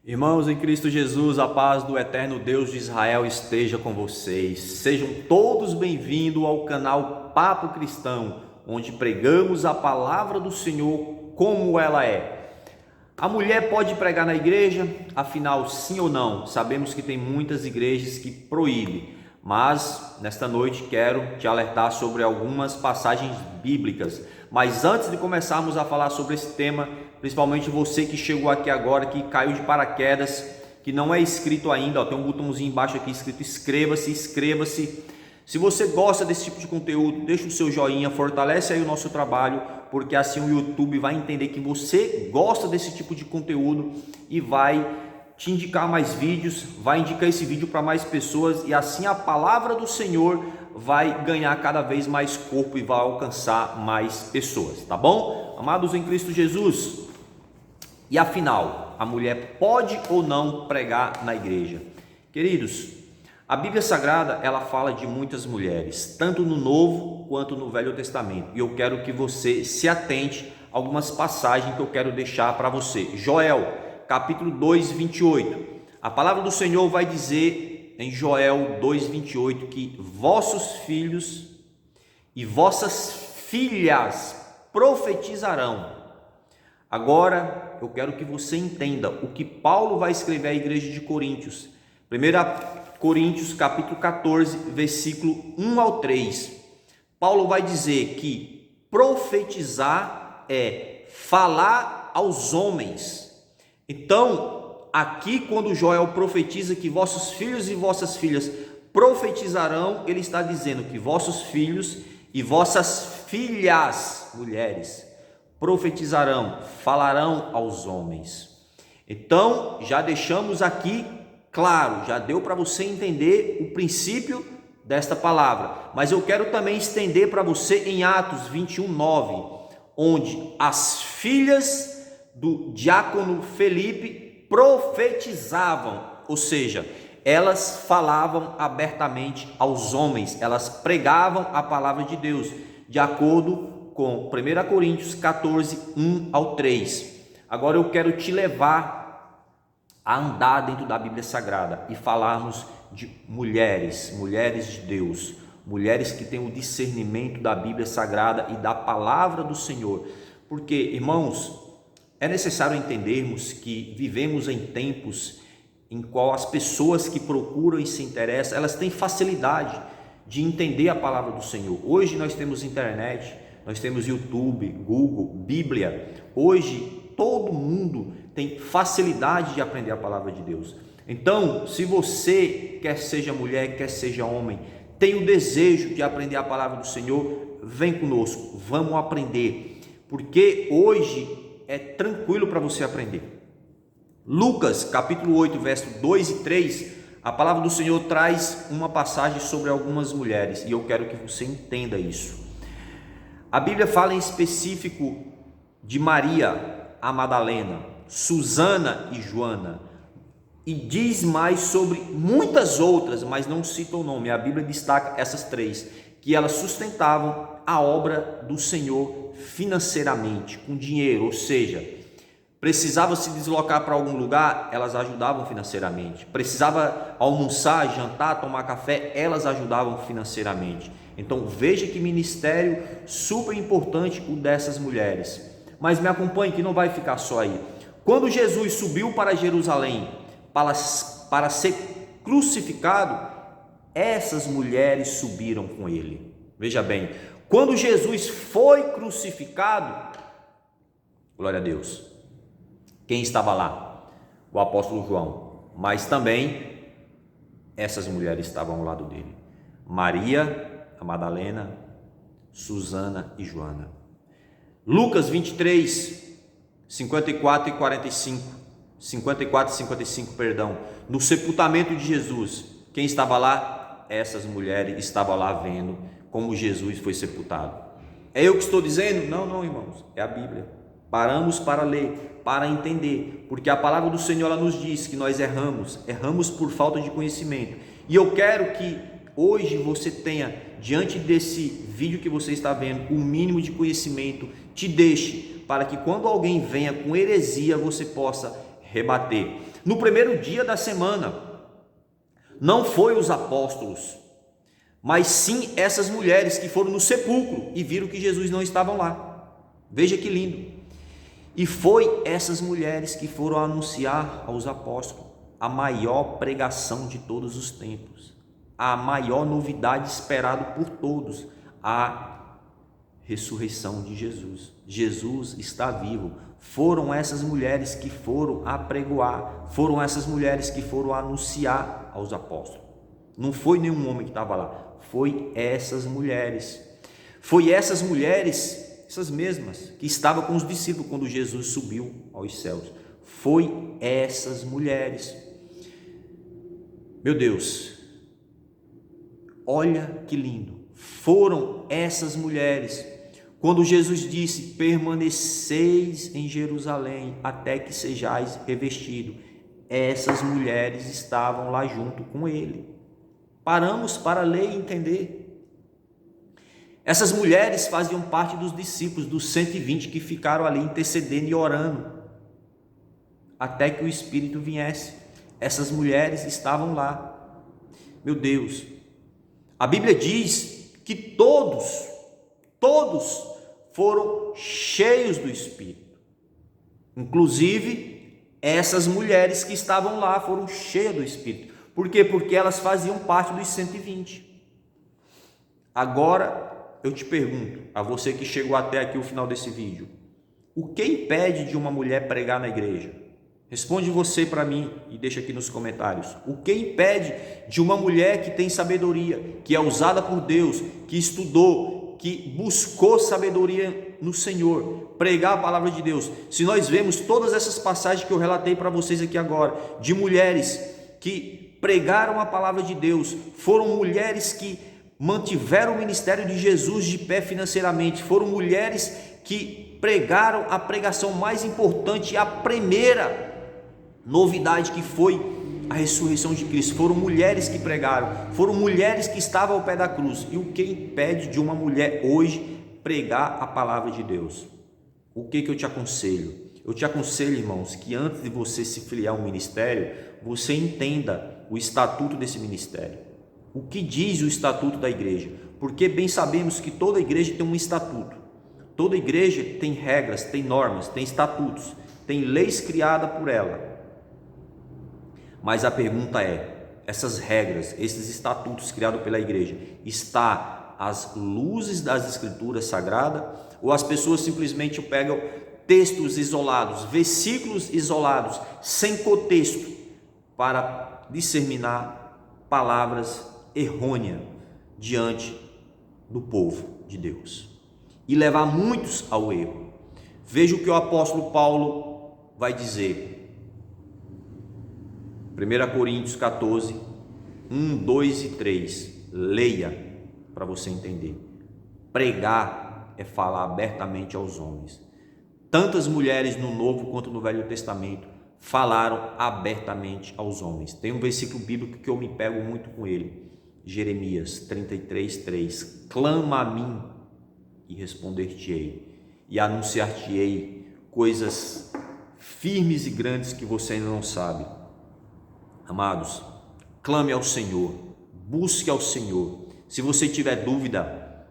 Irmãos em Cristo Jesus, a paz do eterno Deus de Israel esteja com vocês. Sejam todos bem-vindos ao canal Papo Cristão, onde pregamos a palavra do Senhor como ela é. A mulher pode pregar na igreja? Afinal, sim ou não? Sabemos que tem muitas igrejas que proíbem, mas nesta noite quero te alertar sobre algumas passagens bíblicas. Mas antes de começarmos a falar sobre esse tema, principalmente você que chegou aqui agora, que caiu de paraquedas, que não é inscrito ainda, tem um botãozinho embaixo aqui escrito inscreva-se. Se você gosta desse tipo de conteúdo, deixa o seu joinha, fortalece aí o nosso trabalho, porque assim o YouTube vai entender que você gosta desse tipo de conteúdo e vai te indicar mais vídeos, vai indicar esse vídeo para mais pessoas e assim a palavra do Senhor vai ganhar cada vez mais corpo e vai alcançar mais pessoas, tá bom? Amados em Cristo Jesus, e afinal, a mulher pode ou não pregar na igreja? Queridos, a Bíblia Sagrada, ela fala de muitas mulheres, tanto no Novo quanto no Velho Testamento, e eu quero que você se atente a algumas passagens que eu quero deixar para você. Joel, capítulo 2, 28, a palavra do Senhor vai dizer em Joel 2:28 que vossos filhos e vossas filhas profetizarão. Agora eu quero que você entenda o que Paulo vai escrever à igreja de Coríntios. 1 Coríntios capítulo 14, versículo 1 ao 3. Paulo vai dizer que profetizar é falar aos homens. Então, aqui, quando Joel profetiza que vossos filhos e vossas filhas profetizarão, ele está dizendo que vossos filhos e vossas filhas, mulheres, profetizarão, falarão aos homens. Então, já deixamos aqui claro, já deu para você entender o princípio desta palavra, mas eu quero também estender para você em Atos 21:9, onde as filhas do diácono Felipe profetizavam, ou seja, elas falavam abertamente aos homens, elas pregavam a palavra de Deus, de acordo com 1 Coríntios 14, 1 ao 3. Agora eu quero te levar a andar dentro da Bíblia Sagrada e falarmos de mulheres de Deus, mulheres que têm o discernimento da Bíblia Sagrada e da palavra do Senhor, porque, irmãos, é necessário entendermos que vivemos em tempos em qual as pessoas que procuram e se interessam, elas têm facilidade de entender a palavra do Senhor. Hoje nós temos internet, nós temos YouTube, Google, Bíblia. Hoje todo mundo tem facilidade de aprender a palavra de Deus. Então, se você, quer seja mulher, quer seja homem, tem o desejo de aprender a palavra do Senhor, vem conosco, vamos aprender, porque hoje é tranquilo para você aprender. Lucas capítulo 8, verso 2 e 3, a palavra do Senhor traz uma passagem sobre algumas mulheres, e eu quero que você entenda isso. A Bíblia fala em específico de Maria, a Madalena, Susana e Joana, e diz mais sobre muitas outras, mas não cita o nome. A Bíblia destaca essas três, que elas sustentavam a obra do Senhor financeiramente, com dinheiro, ou seja, precisava se deslocar para algum lugar, elas ajudavam financeiramente. Precisava almoçar, jantar, tomar café, elas ajudavam financeiramente. Então veja que ministério super importante o dessas mulheres. Mas me acompanhe que não vai ficar só aí. Quando Jesus subiu para Jerusalém para ser crucificado, essas mulheres subiram com ele. Veja bem, quando Jesus foi crucificado, glória a Deus, quem estava lá? O apóstolo João, mas também essas mulheres estavam ao lado dele, Maria, a Madalena, Susana e Joana. Lucas 23, 54 e 55, perdão, no sepultamento de Jesus, quem estava lá? Essas mulheres estavam lá vendo como Jesus foi sepultado. É eu que estou dizendo? Não, irmãos, é a Bíblia. Paramos para ler, para entender, porque a palavra do Senhor ela nos diz que nós erramos por falta de conhecimento. E eu quero que hoje você tenha, diante desse vídeo que você está vendo, o mínimo de conhecimento, te deixe, para que quando alguém venha com heresia, você possa rebater. No primeiro dia da semana, não foi os apóstolos, mas sim essas mulheres que foram no sepulcro e viram que Jesus não estava lá. Veja que lindo. E foi essas mulheres que foram anunciar aos apóstolos a maior pregação de todos os tempos, a maior novidade esperada por todos, a ressurreição de Jesus. Jesus está vivo. Foram essas mulheres que foram apregoar, foram essas mulheres que foram anunciar aos apóstolos. Não foi nenhum homem que estava lá, foi essas mulheres. Foi essas mulheres, essas mesmas, que estavam com os discípulos quando Jesus subiu aos céus. Foi essas mulheres. Meu Deus, olha que lindo. Foram essas mulheres. Quando Jesus disse: permaneceis em Jerusalém até que sejais revestidos, essas mulheres estavam lá junto com ele. Paramos para ler e entender. Essas mulheres faziam parte dos discípulos, dos 120 que ficaram ali intercedendo e orando até que o Espírito viesse. Essas mulheres estavam lá. Meu Deus, a Bíblia diz que todos foram cheios do Espírito. Inclusive, essas mulheres que estavam lá foram cheias do Espírito. Por quê? Porque elas faziam parte dos 120. Agora, eu te pergunto, a você que chegou até aqui o final desse vídeo, o que impede de uma mulher pregar na igreja? Responde você para mim e deixa aqui nos comentários. O que impede de uma mulher que tem sabedoria, que é usada por Deus, que estudou, que buscou sabedoria no Senhor, pregar a palavra de Deus? Se nós vemos todas essas passagens que eu relatei para vocês aqui agora, de mulheres que pregaram a palavra de Deus, foram mulheres que mantiveram o ministério de Jesus de pé financeiramente, foram mulheres que pregaram a pregação mais importante, a primeira novidade, que foi a ressurreição de Cristo. Foram mulheres que pregaram, foram mulheres que estavam ao pé da cruz. E o que impede de uma mulher hoje pregar a palavra de Deus? O que eu te aconselho? Eu te aconselho, irmãos, que antes de você se filiar a um ministério, você entenda o estatuto desse ministério. O que diz o estatuto da igreja? Porque bem sabemos que toda igreja tem um estatuto. Toda igreja tem regras, tem normas, tem estatutos, tem leis criadas por ela. Mas a pergunta é: essas regras, esses estatutos criados pela igreja, está às luzes das escrituras sagradas? Ou as pessoas simplesmente pegam textos isolados, versículos isolados, sem contexto, para disseminar palavras errôneas diante do povo de Deus e levar muitos ao erro? Veja o que o apóstolo Paulo vai dizer. 1 Coríntios 14, 1, 2 e 3. Leia para você entender. Pregar é falar abertamente aos homens. Tantas mulheres no Novo quanto no Velho Testamento falaram abertamente aos homens. Tem um versículo bíblico que eu me pego muito com ele. Jeremias 33, 3. Clama a mim e responder-te-ei, e anunciar-te-ei coisas firmes e grandes que você ainda não sabe. Amados, clame ao Senhor, busque ao Senhor. Se você tiver dúvida,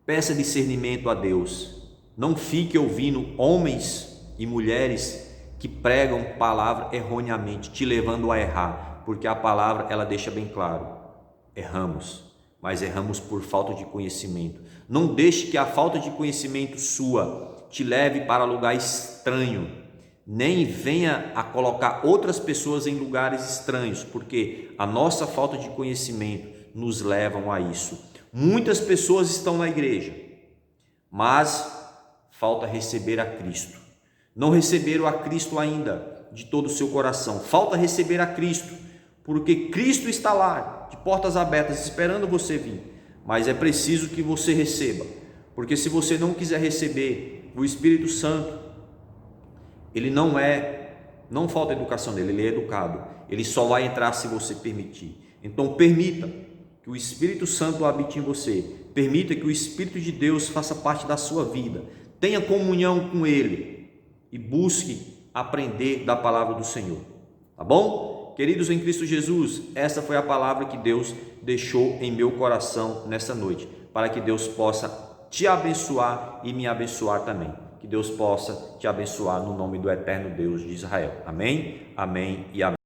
peça discernimento a Deus. Não fique ouvindo homens e mulheres que pregam palavra erroneamente, te levando a errar, porque a palavra ela deixa bem claro: erramos, mas erramos por falta de conhecimento. Não deixe que a falta de conhecimento sua te leve para lugar estranho, nem venha a colocar outras pessoas em lugares estranhos, porque a nossa falta de conhecimento nos leva a isso. Muitas pessoas estão na igreja, mas falta receber a Cristo. Não receberam a Cristo ainda de todo o seu coração. Falta receber a Cristo, porque Cristo está lá, de portas abertas, esperando você vir. Mas é preciso que você receba, porque se você não quiser receber o Espírito Santo, ele não falta educação dele, ele é educado. Ele só vai entrar se você permitir. Então permita que o Espírito Santo habite em você. Permita que o Espírito de Deus faça parte da sua vida. Tenha comunhão com ele e busque aprender da palavra do Senhor. Tá bom? Queridos em Cristo Jesus, essa foi a palavra que Deus deixou em meu coração nessa noite, para que Deus possa te abençoar e me abençoar também. Que Deus possa te abençoar no nome do eterno Deus de Israel. Amém? Amém e amém.